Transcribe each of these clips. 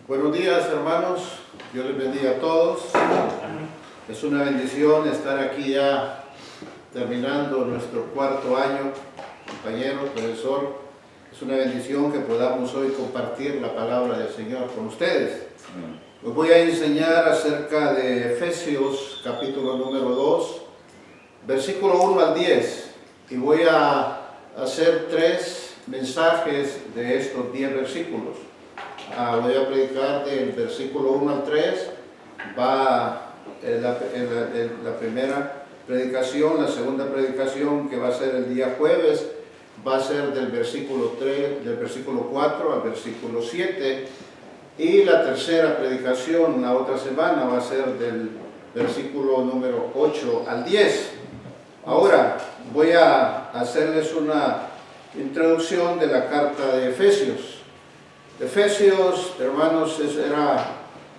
Buenos días, hermanos. Dios les bendiga a todos. Es una bendición estar aquí ya terminando nuestro cuarto año, compañero, profesor. Es una bendición que podamos hoy compartir la palabra del Señor con ustedes. Os voy a enseñar acerca de Efesios, capítulo número 2, versículo 1 al 10. Y voy a hacer 3 mensajes de estos 10 versículos. Voy a predicar del versículo 1 al 3, va la primera predicación, la segunda predicación que va a ser el día jueves, va a ser del versículo 4 al versículo 7, y la tercera predicación, la otra semana, va a ser del versículo número 8 al 10. Ahora voy a hacerles una introducción de la carta de Efesios. Efesios, hermanos, era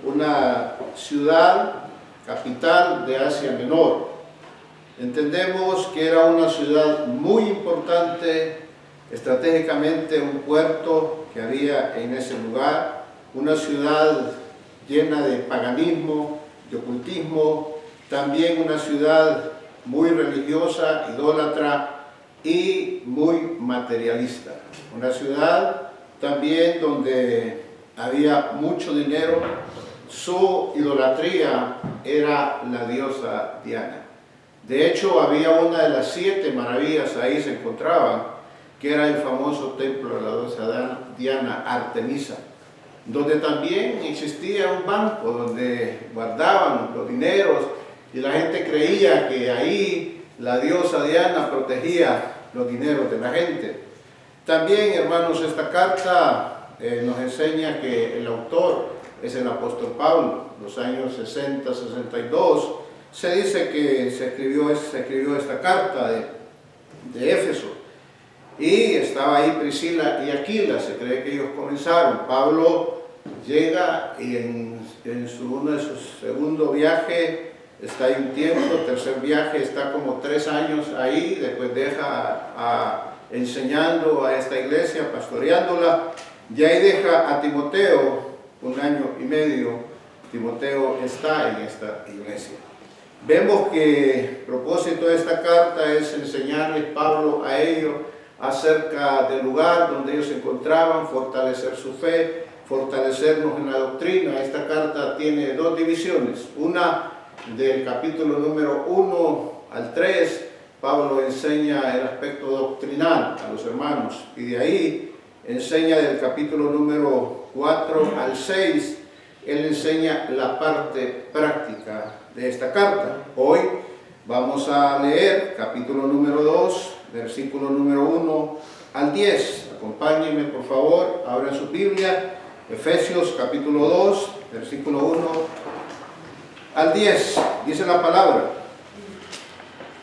una ciudad capital de Asia Menor. Entendemos que era una ciudad muy importante, estratégicamente un puerto que había en ese lugar, una ciudad llena de paganismo, de ocultismo, también una ciudad muy religiosa, idólatra y muy materialista. Una ciudad también donde había mucho dinero. Su idolatría era la diosa Diana. De hecho, había una de las 7 maravillas, ahí se encontraban, que era el famoso templo de la diosa Diana, Artemisa, donde también existía un banco donde guardaban los dineros y la gente creía que ahí la diosa Diana protegía los dineros de la gente. También, hermanos, esta carta nos enseña que el autor es el apóstol Pablo. Los años 60, 62, se dice que se escribió esta carta de Éfeso. Y estaba ahí Priscila y Aquila, se cree que ellos comenzaron. Pablo llega y en uno de sus segundo viaje está ahí un tiempo, tercer viaje está como 3 años ahí, después deja enseñando a esta iglesia, pastoreándola, y ahí deja a Timoteo 1 año y medio. Timoteo está en esta iglesia. Vemos que el propósito de esta carta es enseñarles Pablo a ellos acerca del lugar donde ellos se encontraban, fortalecer su fe, fortalecernos en la doctrina. Esta carta tiene 2 divisiones, una del capítulo número 1 al 3, Pablo enseña el aspecto doctrinal a los hermanos, y de ahí enseña del capítulo número 4 al 6, él enseña la parte práctica de esta carta. Hoy vamos a leer capítulo número 2, versículo número 1 al 10. Acompáñenme, por favor, abran su Biblia, Efesios capítulo 2, versículo 1 al 10, dice la palabra: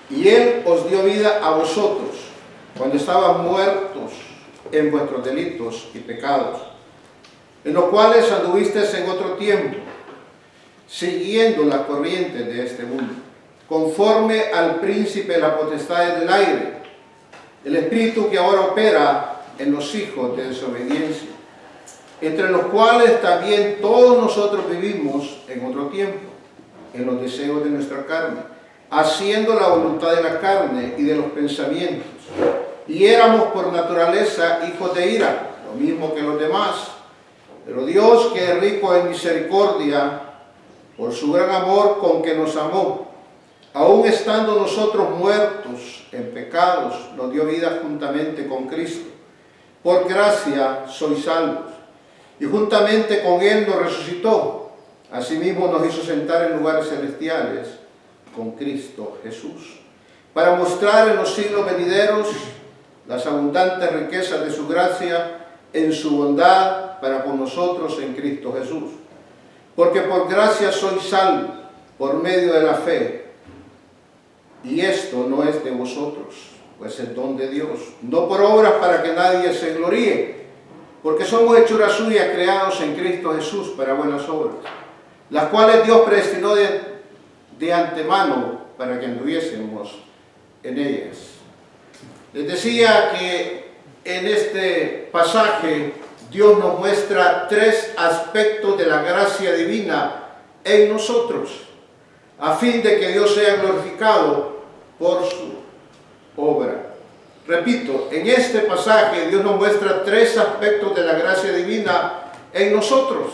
y Él os dio vida a vosotros, cuando estaban muertos en vuestros delitos y pecados, en los cuales anduvisteis en otro tiempo, siguiendo las corrientes de este mundo, conforme al príncipe de la potestad del aire, el espíritu que ahora opera en los hijos de desobediencia, entre los cuales también todos nosotros vivimos en otro tiempo, en los deseos de nuestra carne, haciendo la voluntad de la carne y de los pensamientos, y éramos por naturaleza hijos de ira, lo mismo que los demás. Pero Dios, que es rico en misericordia, por su gran amor con que nos amó, aun estando nosotros muertos en pecados, nos dio vida juntamente con Cristo. Por gracia sois salvos, y juntamente con Él nos resucitó. Asimismo nos hizo sentar en lugares celestiales con Cristo Jesús, para mostrar en los siglos venideros las abundantes riquezas de su gracia en su bondad para con nosotros en Cristo Jesús. Porque por gracia sois salvos por medio de la fe, y esto no es de vosotros, pues es don de Dios, no por obras para que nadie se gloríe, porque somos hechura suya, creados en Cristo Jesús para buenas obras, las cuales Dios predestinó de antemano para que anduviésemos en ellas. Les decía que en este pasaje Dios nos muestra tres aspectos de la gracia divina en nosotros, a fin de que Dios sea glorificado por su obra. Repito, en este pasaje Dios nos muestra tres aspectos de la gracia divina en nosotros,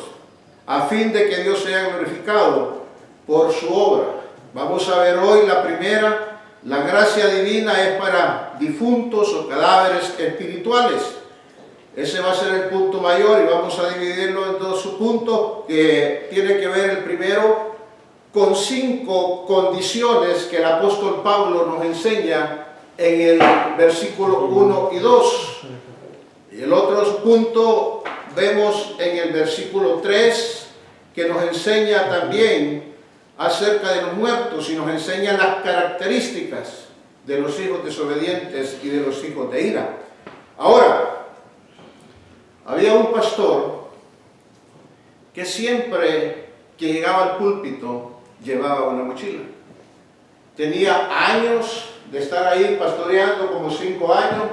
a fin de que Dios sea glorificado por su obra. Vamos a ver hoy la primera. La gracia divina es para difuntos o cadáveres espirituales. Ese va a ser el punto mayor y vamos a dividirlo en dos puntos, que tiene que ver el primero con 5 condiciones que el apóstol Pablo nos enseña en el versículo 1 y 2. Y el otro punto vemos en el versículo 3, que nos enseña también acerca de los muertos y nos enseña las características de los hijos desobedientes y de los hijos de ira. Ahora, había un pastor que siempre que llegaba al púlpito llevaba una mochila. Tenía años de estar ahí pastoreando, como 5 años,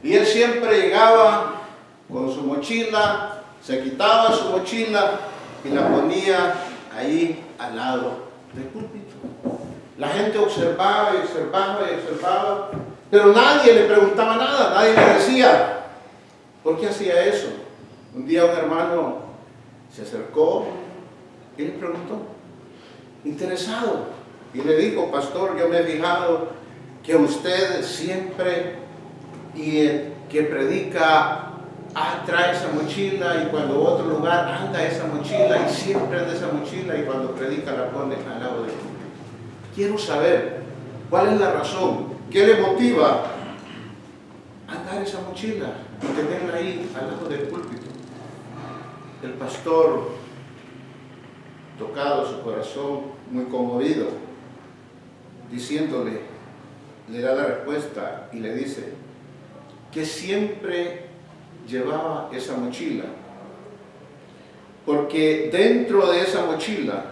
y él siempre llegaba con su mochila, se quitaba su mochila y la ponía ahí al lado del púlpito. La gente observaba y observaba y observaba, pero nadie le preguntaba nada, nadie le decía, ¿por qué hacía eso? Un día un hermano se acercó y le preguntó, interesado, y le dijo, pastor, yo me he fijado que usted siempre que predica trae esa mochila, y cuando va a otro lugar anda esa mochila, y siempre anda esa mochila, y cuando predica la pone al lado de él. Quiero saber cuál es la razón, qué le motiva a andar esa mochila y tenerla ahí al lado del púlpito. El pastor, tocado su corazón, muy conmovido, diciéndole, le da la respuesta y le dice que siempre llevaba esa mochila porque dentro de esa mochila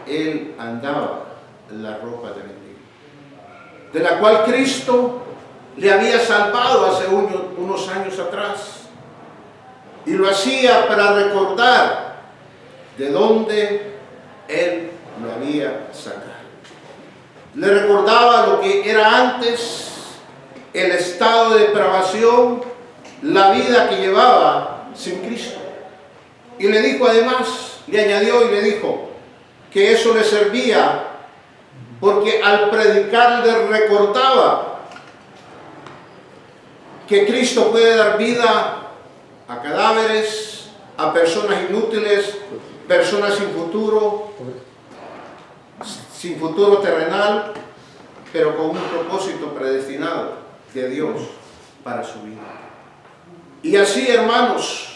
él andaba la ropa de mendigo, de la cual Cristo le había salvado hace unos años atrás, y lo hacía para recordar de dónde él lo había sacado. Le recordaba lo que era antes, el estado de depravación, la vida que llevaba sin Cristo. Y le dijo además, le añadió y le dijo que eso le servía porque al predicar le recordaba que Cristo puede dar vida a cadáveres, a personas inútiles, personas sin futuro terrenal, pero con un propósito predestinado de Dios para su vida. Y así, hermanos,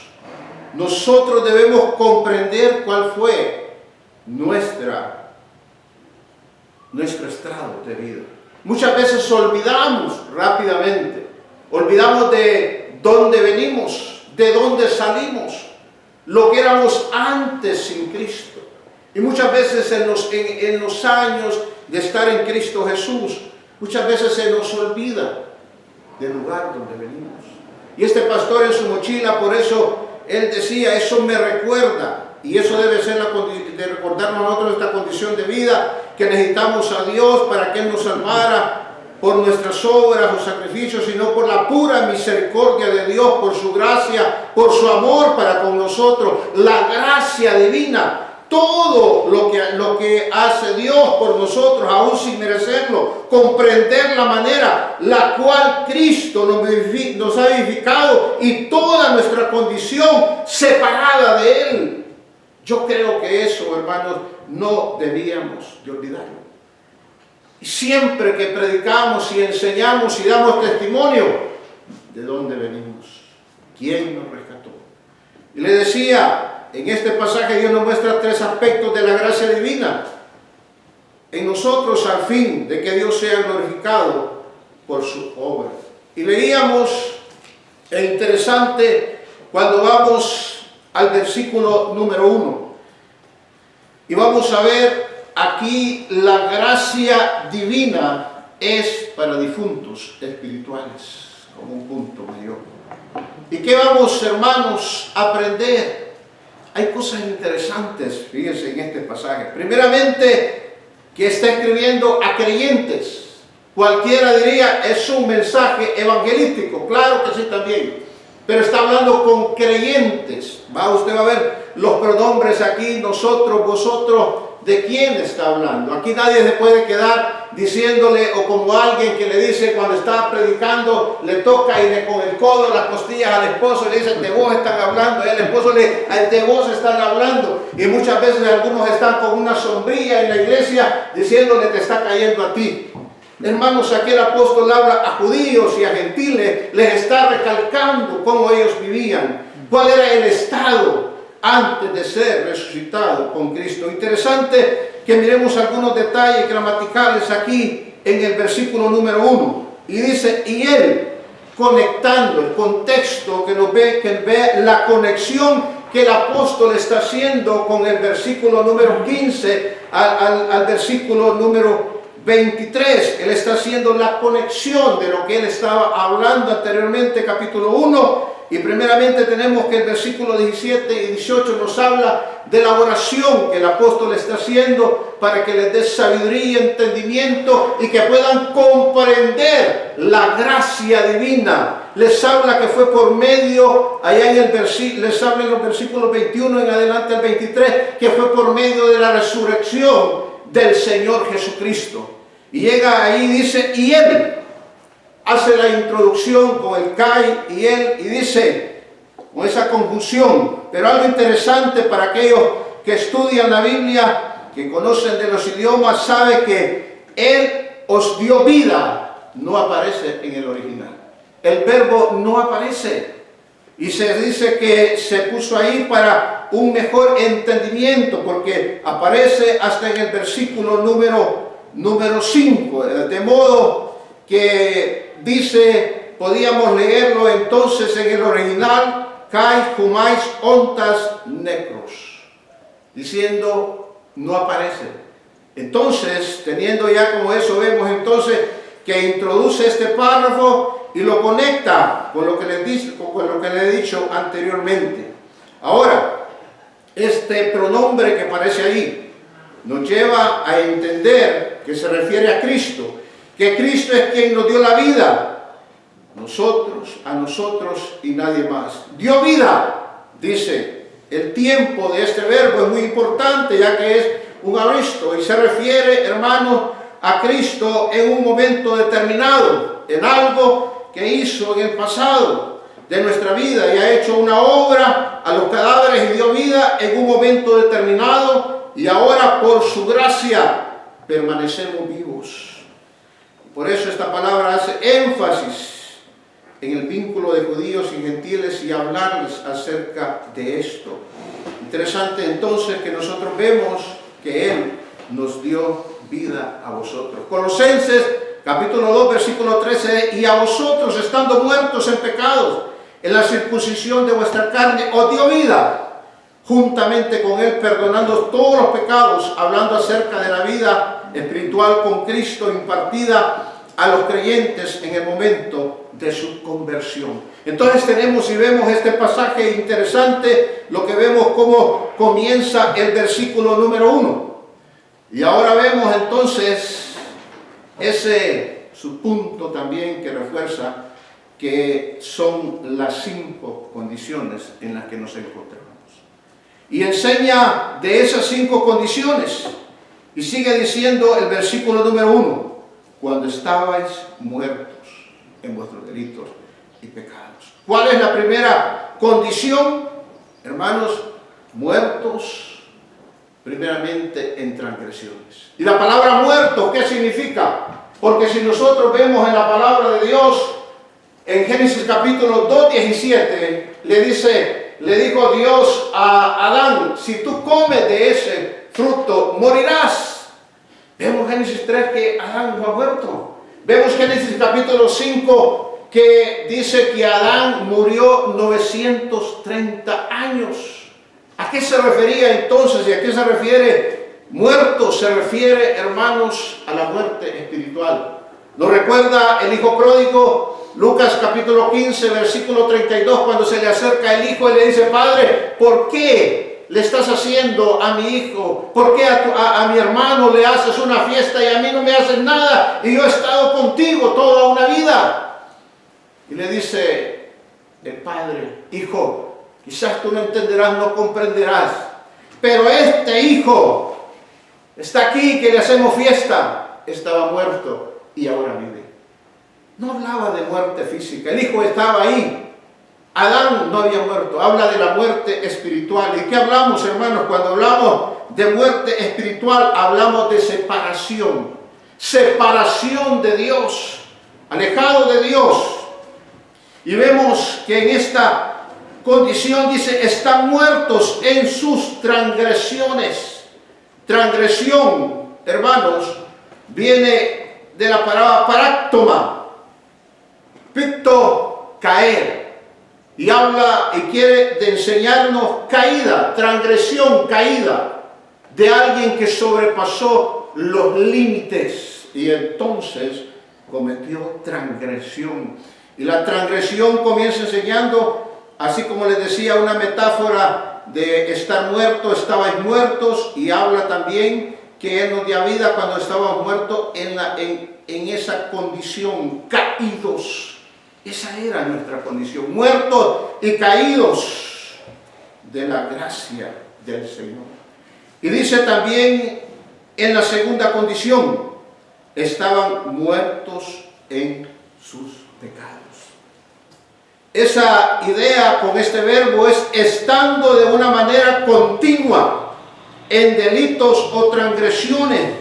nosotros debemos comprender cuál fue nuestro estrado de vida. Muchas veces olvidamos rápidamente, olvidamos de dónde venimos, de dónde salimos, lo que éramos antes sin Cristo. Y muchas veces en los años de estar en Cristo Jesús, muchas veces se nos olvida del lugar donde venimos. Y este pastor en su mochila, por eso él decía, eso me recuerda, y eso debe ser de recordarnos a nosotros esta condición de vida, que necesitamos a Dios para que Él nos salvara por nuestras obras o sacrificios, sino por la pura misericordia de Dios, por su gracia, por su amor para con nosotros, la gracia divina. Todo lo que hace Dios por nosotros, aún sin merecerlo, comprender la manera la cual Cristo nos ha vivificado y toda nuestra condición separada de Él. Yo creo que eso, hermanos, no debíamos de olvidarlo. Y siempre que predicamos y enseñamos y damos testimonio, ¿de dónde venimos? ¿Quién nos rescató? Y le decía, en este pasaje Dios nos muestra 3 aspectos de la gracia divina en nosotros, al fin de que Dios sea glorificado por su obra. Y leíamos, es interesante, cuando vamos al versículo número 1, y vamos a ver aquí la gracia divina es para difuntos espirituales, como un punto mayor. ¿Y qué vamos, hermanos, a aprender? Hay cosas interesantes, fíjense, en este pasaje. Primeramente, que está escribiendo a creyentes. Cualquiera diría, es un mensaje evangelístico. Claro que sí también. Pero está hablando con creyentes. Usted va a ver los pronombres aquí, nosotros, vosotros. ¿De quién está hablando? Aquí nadie se puede quedar diciéndole, o como alguien que le dice cuando está predicando, le toca y con el codo las costillas al esposo, le dice, de vos están hablando, y el esposo le, de vos están hablando, y muchas veces algunos están con una sombrilla en la iglesia diciéndole, te está cayendo a ti. Hermanos, aquí el apóstol habla a judíos y a gentiles, les está recalcando cómo ellos vivían, cuál era el estado antes de ser resucitado con Cristo. Interesante que miremos algunos detalles gramaticales aquí en el versículo número 1. Y dice, y él, conectando el contexto, que ve la conexión que el apóstol está haciendo con el versículo número 15 al versículo número 23. Él está haciendo la conexión de lo que él estaba hablando anteriormente, capítulo 1. Y primeramente tenemos que el versículo 17 y 18 nos habla de la oración que el apóstol está haciendo para que les dé sabiduría y entendimiento y que puedan comprender la gracia divina. Les habla que fue por medio, allá en el les habla en los versículos 21 en adelante al 23, que fue por medio de la resurrección del Señor Jesucristo. Y llega ahí, dice, y él hace la introducción con el Kai y él, y dice, con esa conjunción. Pero algo interesante para aquellos que estudian la Biblia, que conocen de los idiomas, sabe que él os dio vida, no aparece en el original. El verbo no aparece. Y se dice que se puso ahí para un mejor entendimiento, porque aparece hasta en el versículo número 5, de modo que dice, podíamos leerlo entonces en el original, kai humais ontas necros, diciendo, no aparece. Entonces, teniendo ya como eso, vemos entonces que introduce este párrafo y lo conecta con lo que le he dicho anteriormente. Ahora, este pronombre que aparece ahí nos lleva a entender que se refiere a Cristo, que Cristo es quien nos dio la vida, a nosotros y nadie más. Dio vida, dice. El tiempo de este verbo es muy importante, ya que es un aristo, y se refiere, hermanos, a Cristo en un momento determinado, en algo que hizo en el pasado de nuestra vida, y ha hecho una obra a los cadáveres y dio vida en un momento determinado, y ahora por su gracia permanecemos vivos. Por eso esta palabra hace énfasis en el vínculo de judíos y gentiles y hablarles acerca de esto. Interesante entonces que nosotros vemos que Él nos dio vida a vosotros. Colosenses capítulo 2 versículo 13, y a vosotros estando muertos en pecados, en la circuncisión de vuestra carne, os dio vida, juntamente con Él perdonando todos los pecados, hablando acerca de la vida espiritual con Cristo impartida a los creyentes en el momento de su conversión. Entonces tenemos y vemos este pasaje interesante, lo que vemos cómo comienza el versículo número 1. Y ahora vemos entonces ese subpunto también que refuerza que son las 5 condiciones en las que nos encontramos. Y enseña de esas 5 condiciones. Y sigue diciendo el versículo número 1, cuando estabais muertos en vuestros delitos y pecados. ¿Cuál es la primera condición? Hermanos, muertos primeramente en transgresiones. Y la palabra muerto, ¿qué significa? Porque si nosotros vemos en la palabra de Dios, en Génesis capítulo 2:17, le dijo Dios a Adán, si tú comes de ese fruto, morirás. Vemos Génesis 3 que Adán no ha muerto. Vemos Génesis capítulo 5 que dice que Adán murió 930 años. ¿A qué se refería entonces y a qué se refiere muerto? Se refiere, hermanos, a la muerte espiritual. Nos recuerda el hijo pródigo, Lucas capítulo 15, versículo 32, cuando se le acerca el hijo y le dice: Padre, ¿por qué le estás haciendo a mi hijo? ¿Por qué a mi hermano le haces una fiesta y a mí no me haces nada? Y yo he estado contigo toda una vida. Y le dice el padre: hijo, quizás tú no entenderás, no comprenderás, pero este hijo está aquí, que le hacemos fiesta, estaba muerto y ahora vive. No hablaba de muerte física, el hijo estaba ahí. Adán no había muerto, habla de la muerte espiritual. ¿Y qué hablamos, hermanos? Cuando hablamos de muerte espiritual, hablamos de separación. Separación de Dios, alejado de Dios. Y vemos que en esta condición dice: están muertos en sus transgresiones. Transgresión, hermanos, viene de la palabra paráctoma, picto, caer, y habla y quiere de enseñarnos caída, transgresión, caída de alguien que sobrepasó los límites y entonces cometió transgresión. Y la transgresión comienza enseñando, así como les decía, una metáfora de estar muertos, estabais muertos, y habla también que Él nos dio vida cuando estábamos muertos en esa condición, caídos. Esa era nuestra condición, muertos y caídos de la gracia del Señor. Y dice también en la segunda condición: estaban muertos en sus pecados. Esa idea con este verbo es estando de una manera continua en delitos o transgresiones,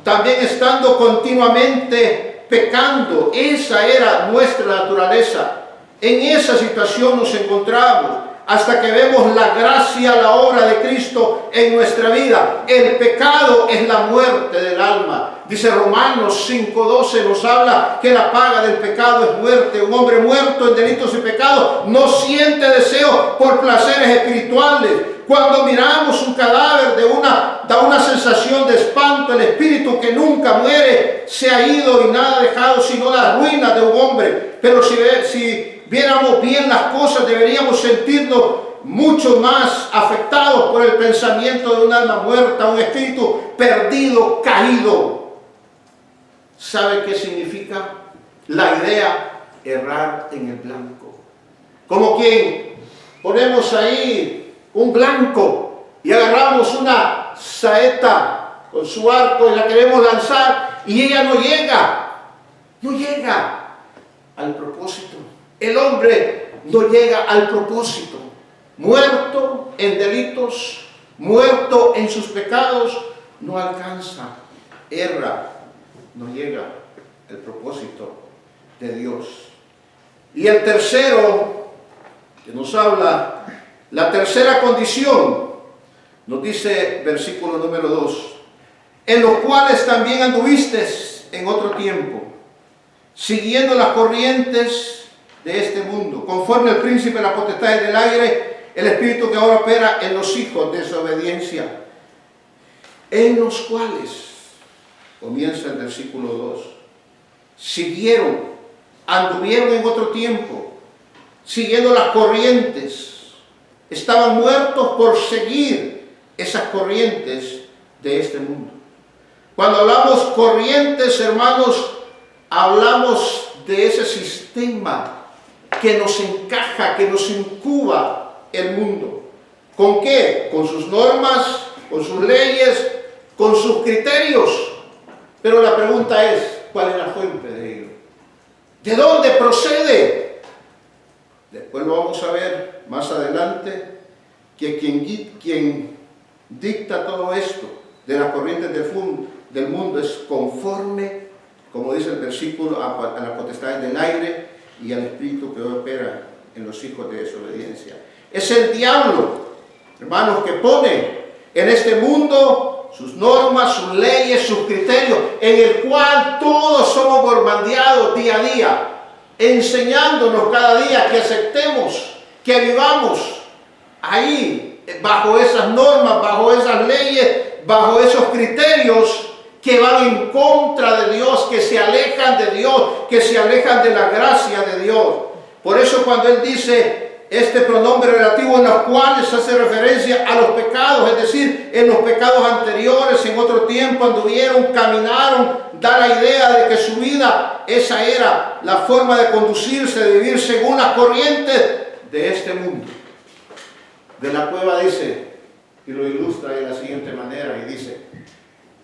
también estando continuamente pecando. Esa era nuestra naturaleza. En esa situación nos encontramos hasta que vemos la gracia, la obra de Cristo en nuestra vida. El pecado es la muerte del alma. Dice Romanos 5:12, nos habla que la paga del pecado es muerte. Un hombre muerto en delitos y pecados no siente deseo por placeres espirituales. Cuando miramos un cadáver da una sensación de espanto. El espíritu que nunca muere se ha ido y nada ha dejado sino la ruina de un hombre. Pero si viéramos bien las cosas, deberíamos sentirnos mucho más afectados por el pensamiento de un alma muerta, un espíritu perdido, caído. ¿Sabe qué significa? La idea: errar en el blanco. Como quien ponemos ahí un blanco y agarramos una saeta con su arco y la queremos lanzar y ella no llega al propósito. El hombre no llega al propósito. Muerto en delitos, muerto en sus pecados, no alcanza, erra, no llega al propósito de Dios. Y el tercero que nos habla, la tercera condición, nos dice versículo número 2: en los cuales también anduvisteis en otro tiempo, siguiendo las corrientes de este mundo, conforme al príncipe de la potestad del aire, el espíritu que ahora opera en los hijos de desobediencia, en los cuales, comienza el versículo 2, siguieron, anduvieron en otro tiempo, siguiendo las corrientes, estaban muertos por seguir esas corrientes de este mundo. Cuando hablamos corrientes, hermanos, hablamos de ese sistema que nos encaja, que nos incuba el mundo. ¿Con qué? Con sus normas, con sus leyes, con sus criterios. Pero la pregunta es: ¿cuál es la fuente de ello? ¿De dónde procede? Después lo vamos a ver más adelante, que quien dicta todo esto de las corrientes del mundo es conforme, como dice el versículo, a las potestades del aire y al espíritu que opera en los hijos de desobediencia. Es el diablo, hermanos, que pone en este mundo sus normas, sus leyes, sus criterios, en el cual todos somos bombardeados día a día, enseñándonos cada día que aceptemos, que vivamos ahí, bajo esas normas, bajo esas leyes, bajo esos criterios que van en contra de Dios, que se alejan de Dios, que se alejan de la gracia de Dios. Por eso cuando él dice este pronombre relativo, en los cuales hace referencia a los pecados, es decir, en los pecados anteriores, en otro tiempo anduvieron, caminaron, da la idea de que su vida, esa era la forma de conducirse, de vivir según las corrientes de este mundo. De la cueva dice, y lo ilustra de la siguiente manera, y dice,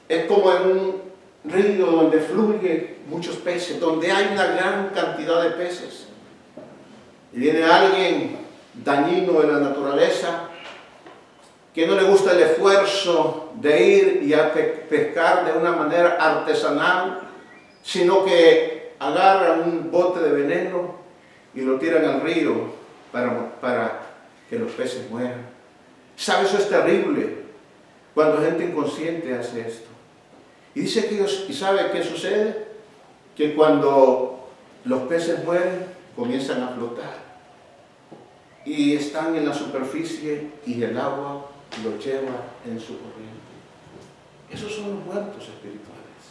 es como en un río donde fluyen muchos peces, donde hay una gran cantidad de peces. Y viene alguien dañino de la naturaleza, que no le gusta el esfuerzo de ir y a pescar de una manera artesanal, sino que agarra un bote de veneno y lo tiran al río para que los peces mueran. ¿Sabe? Eso es terrible cuando gente inconsciente hace esto. Y dice que ellos, ¿y sabe qué sucede? Que cuando los peces mueren, comienzan a flotar y están en la superficie y el agua los lleva en su corriente. Esos son los muertos espirituales,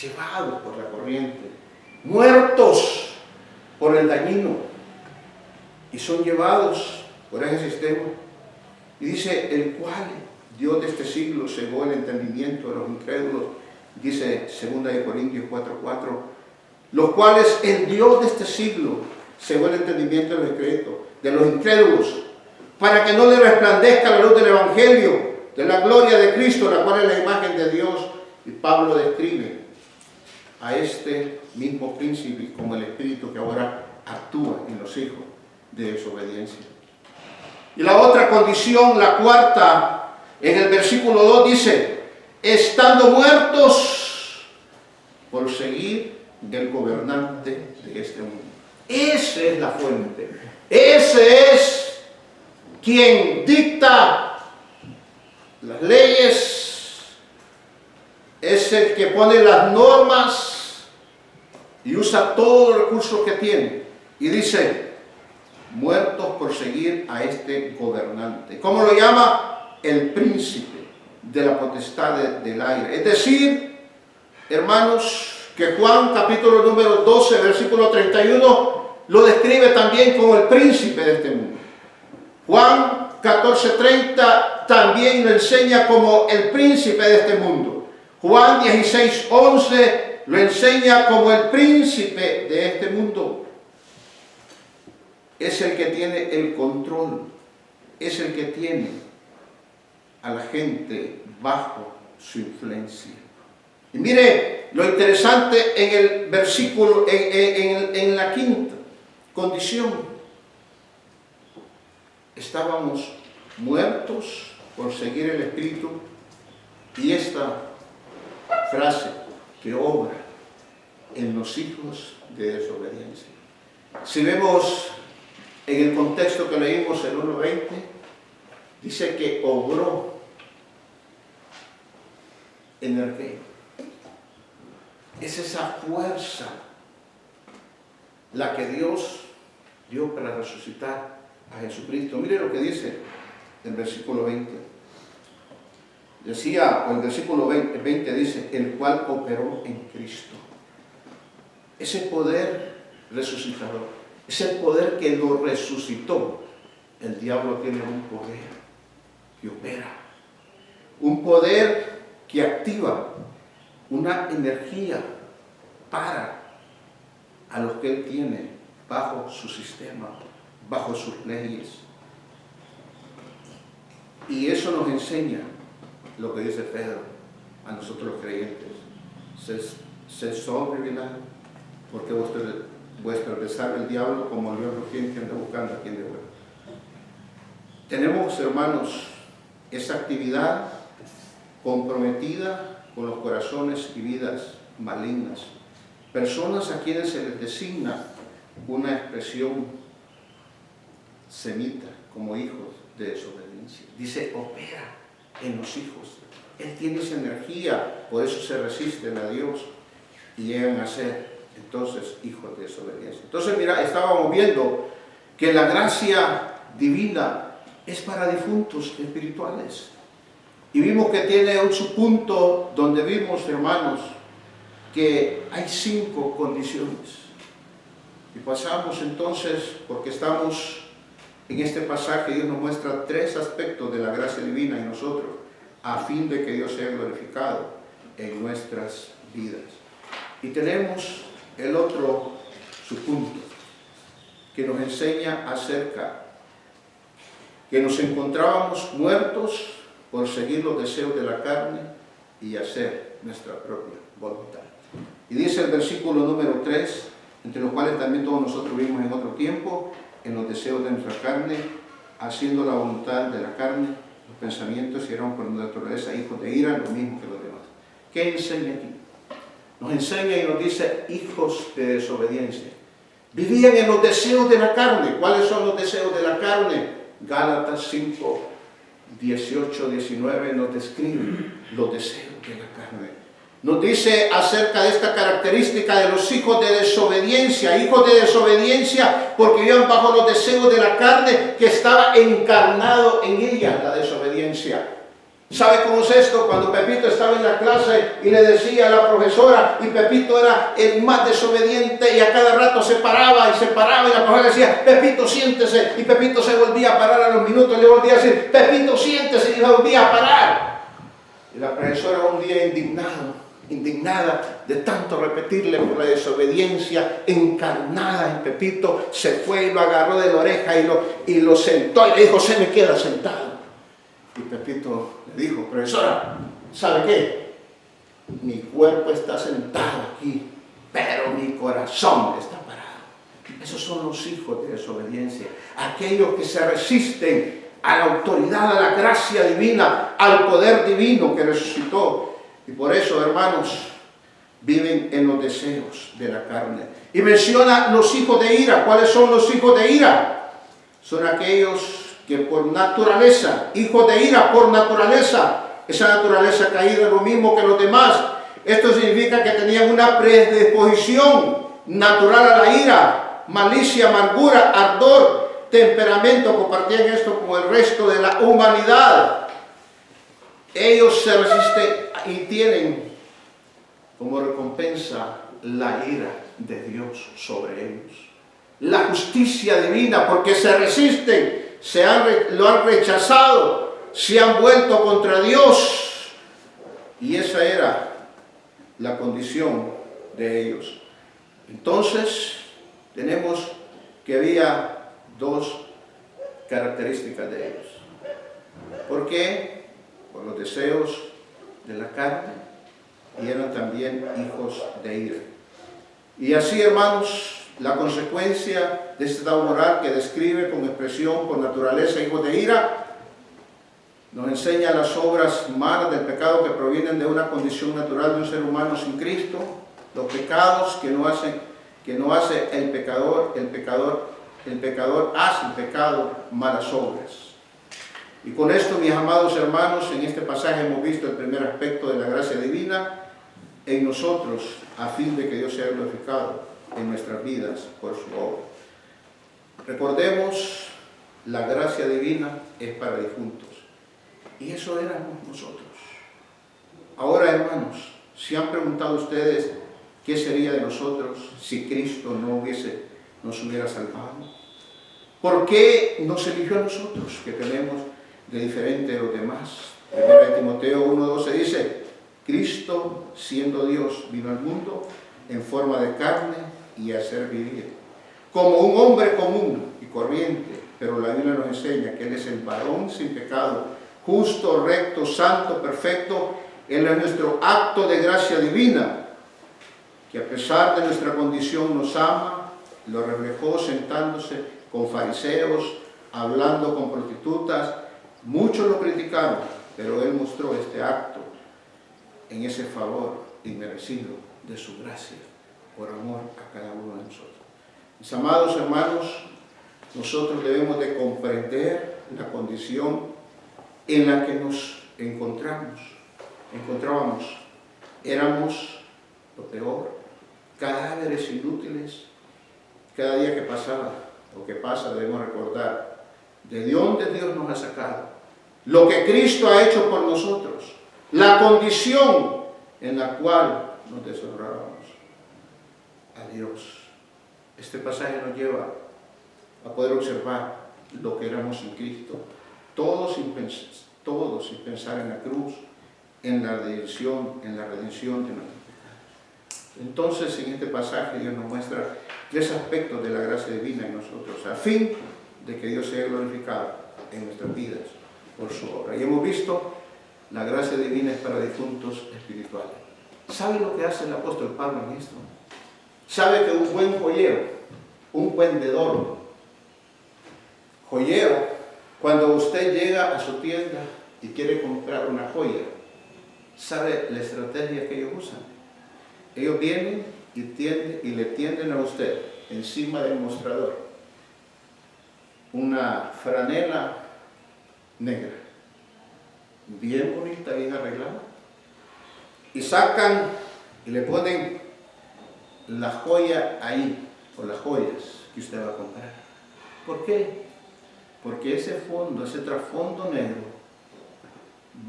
llevados por la corriente, muertos por el dañino, y son llevados por ese sistema. Y dice, el cual Dios de este siglo cegó el entendimiento de los incrédulos, dice 2 Corintios 4:4, los cuales el Dios de este siglo cegó el entendimiento de los incrédulos, para que no le resplandezca la luz del Evangelio, de la gloria de Cristo, la cual es la imagen de Dios. Y Pablo describe a este mismo príncipe como el espíritu que ahora actúa en los hijos de desobediencia. Y la otra condición, la cuarta, en el versículo 2 dice, estando muertos por seguir del gobernante de este mundo. Esa es la fuente. Ese es quien dicta las leyes, es el que pone las normas y usa todos los recursos que tiene. Y dice, muertos por seguir a este gobernante. ¿Cómo lo llama? El príncipe de la potestad del aire. Es decir, hermanos, que Juan capítulo número 12, versículo 31, lo describe también como el príncipe de este mundo. Juan 14:30 también lo enseña como el príncipe de este mundo. Juan 16:11 lo enseña como el príncipe de este mundo. Es el que tiene el control, es el que tiene a la gente bajo su influencia. Y mire lo interesante en el versículo, en la quinta condición. Estábamos muertos por seguir el Espíritu, y esta frase que obra en los hijos de desobediencia. Si vemos en el contexto que leímos el 1:20, dice que obró en el rey. Es esa fuerza la que Dios dio para resucitar a Jesucristo. Mire lo que dice el versículo 20. Decía, o el versículo 20 dice, el cual operó en Cristo. Ese poder resucitador, ese poder que lo resucitó. El diablo tiene un poder que opera, un poder que activa una energía para a los que él tiene bajo su sistema, bajo sus leyes. Y eso nos enseña lo que dice Pedro a nosotros los creyentes. Se sobrevivirán, porque vuestro adversario el diablo, como el león rugiente, anda buscando a quien devuelva. Tenemos, hermanos, esa actividad comprometida con los corazones y vidas malignas. Personas a quienes se les designa una expresión semita como hijos de desobediencia. Dice, opera en los hijos. Él tiene esa energía, por eso se resisten a Dios y llegan a ser entonces hijos de desobediencia. Entonces, mira, estábamos viendo que la gracia divina es para difuntos espirituales. Y vimos que tiene un subpunto donde vimos, hermanos, que hay 5 condiciones. Y pasamos entonces, porque estamos en este pasaje, Dios nos muestra 3 aspectos de la gracia divina en nosotros, a fin de que Dios sea glorificado en nuestras vidas. Y tenemos el otro subpunto, que nos enseña acerca que nos encontrábamos muertos por seguir los deseos de la carne y hacer nuestra propia voluntad. Y dice el versículo número 3, entre los cuales también todos nosotros vivimos en otro tiempo, en los deseos de nuestra carne, haciendo la voluntad de la carne, los pensamientos y éramos por naturaleza hijos de ira, lo mismo que los demás. ¿Qué enseña aquí? Nos enseña y nos dice hijos de desobediencia. Vivían en los deseos de la carne. ¿Cuáles son los deseos de la carne? Gálatas 5, 18, 19 nos describe los deseos de la carne. Nos dice acerca de esta característica de los hijos de desobediencia porque vivían bajo los deseos de la carne que estaba encarnado en ella, la desobediencia. ¿Sabe cómo es esto? Cuando Pepito estaba en la clase y le decía a la profesora, y Pepito era el más desobediente y a cada rato se paraba y la profesora decía, Pepito siéntese, y Pepito se volvía a parar a los minutos, le volvía a decir, Pepito siéntese, y le volvía a parar. Y la profesora un día indignada de tanto repetirle por la desobediencia encarnada en Pepito, se fue y lo agarró de la oreja y lo sentó y le dijo, se me queda sentado. Y Pepito le dijo, profesora, ¿sabe qué? Mi cuerpo está sentado aquí, pero mi corazón está parado. Esos son los hijos de desobediencia, aquellos que se resisten a la autoridad, a la gracia divina, al poder divino que resucitó. Y por eso, hermanos, viven en los deseos de la carne. Y menciona los hijos de ira. ¿Cuáles son los hijos de ira? Son aquellos que por naturaleza, hijos de ira por naturaleza, esa naturaleza caída es lo mismo que los demás. Esto significa que tenían una predisposición natural a la ira, malicia, amargura, ardor, temperamento, compartían esto con el resto de la humanidad. Ellos se resisten y tienen como recompensa la ira de Dios sobre ellos. La justicia divina, porque se resisten, lo han rechazado, se han vuelto contra Dios. Y esa era la condición de ellos. Entonces, tenemos que había 2 características de ellos. ¿Por qué? Por los deseos de la carne y eran también hijos de ira. Y así, hermanos, la consecuencia de este estado moral que describe con expresión por naturaleza hijos de ira nos enseña las obras malas del pecado que provienen de una condición natural de un ser humano sin Cristo, los pecados que no hace el pecador hace el pecado, malas obras. Y con esto, mis amados hermanos, en este pasaje hemos visto el primer aspecto de la gracia divina en nosotros, a fin de que Dios sea glorificado en nuestras vidas por su obra. Recordemos, la gracia divina es para difuntos. Y eso éramos nosotros. Ahora, hermanos, ¿se han preguntado ustedes qué sería de nosotros si Cristo nos hubiera salvado? ¿Por qué nos eligió a nosotros, que tenemos de diferente de los demás? 1 Timoteo 1:12 dice, Cristo, siendo Dios, vino al mundo en forma de carne y a ser vivido, como un hombre común y corriente, pero la Biblia nos enseña que Él es el varón sin pecado, justo, recto, santo, perfecto. Él es nuestro acto de gracia divina, que a pesar de nuestra condición nos ama, lo reflejó sentándose con fariseos, hablando con prostitutas. Muchos lo criticaron, pero Él mostró este acto en ese favor inmerecido de su gracia, por amor a cada uno de nosotros. Mis amados hermanos, nosotros debemos de comprender la condición en la que nos encontrábamos. Éramos lo peor, cadáveres inútiles. Cada día que pasaba o que pasa debemos recordar de dónde Dios nos ha sacado lo que Cristo ha hecho por nosotros, la condición en la cual nos deshonrábamos a Dios. Este pasaje nos lleva a poder observar lo que éramos en Cristo, todos sin pensar en la cruz, en la redención de nuestros pecados. Entonces, en este pasaje Dios nos muestra 3 aspectos de la gracia divina en nosotros, a fin de que Dios sea glorificado en nuestras vidas por su obra. Y hemos visto, la gracia divina es para difuntos espirituales. ¿Sabe lo que hace el apóstol Pablo en esto? Sabe que un buen joyero, un vendedor, joyero, cuando usted llega a su tienda y quiere comprar una joya, ¿sabe la estrategia que ellos usan? Ellos vienen y le tienden a usted encima del mostrador una franela negra, bien bonita, bien arreglada, y sacan y le ponen la joya ahí, o las joyas que usted va a comprar. ¿Por qué? Porque ese fondo, ese trasfondo negro,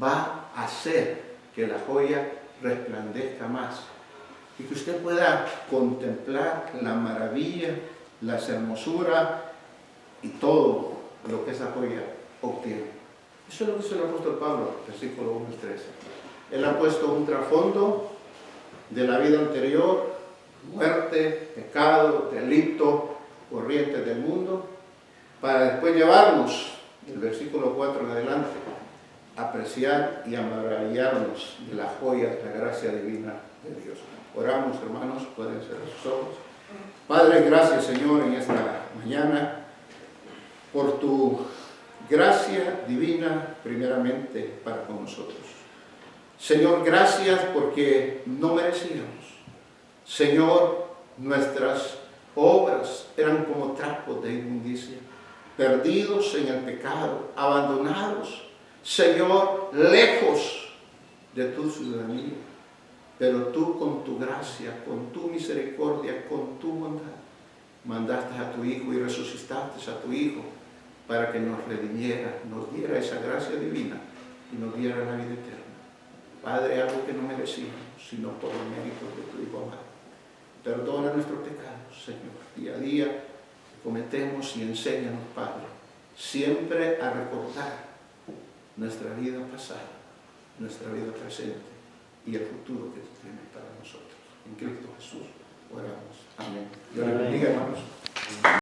va a hacer que la joya resplandezca más y que usted pueda contemplar la maravilla, las hermosuras y todo lo que esa joya obtiene. Eso es lo que dice el apóstol Pablo, versículo 1 y 13. Él ha puesto un trasfondo de la vida anterior, muerte, pecado, delito, corrientes del mundo, para después llevarnos, del versículo 4 en adelante, a apreciar y a maravillarnos de la joya de la gracia divina de Dios. Oramos, hermanos, pueden cerrar sus ojos. Padre, gracias, Señor, en esta mañana, por tu gracia divina, primeramente, para con nosotros. Señor, gracias porque no merecíamos. Señor, nuestras obras eran como trapos de inmundicia, perdidos en el pecado, abandonados, Señor, lejos de tu ciudadanía. Pero tú, con tu gracia, con tu misericordia, con tu bondad, mandaste a tu Hijo y resucitaste a tu Hijo para que nos redimiera, nos diera esa gracia divina y nos diera la vida eterna. Padre, algo que no merecíamos, sino por los méritos de tu Hijo amado. Perdona nuestros pecados, Señor, día a día que cometemos, y enséñanos, Padre, siempre a recordar nuestra vida pasada, nuestra vida presente y el futuro que tú tienes para nosotros. En Cristo Jesús oramos. Amén. Dios les bendiga, hermanos.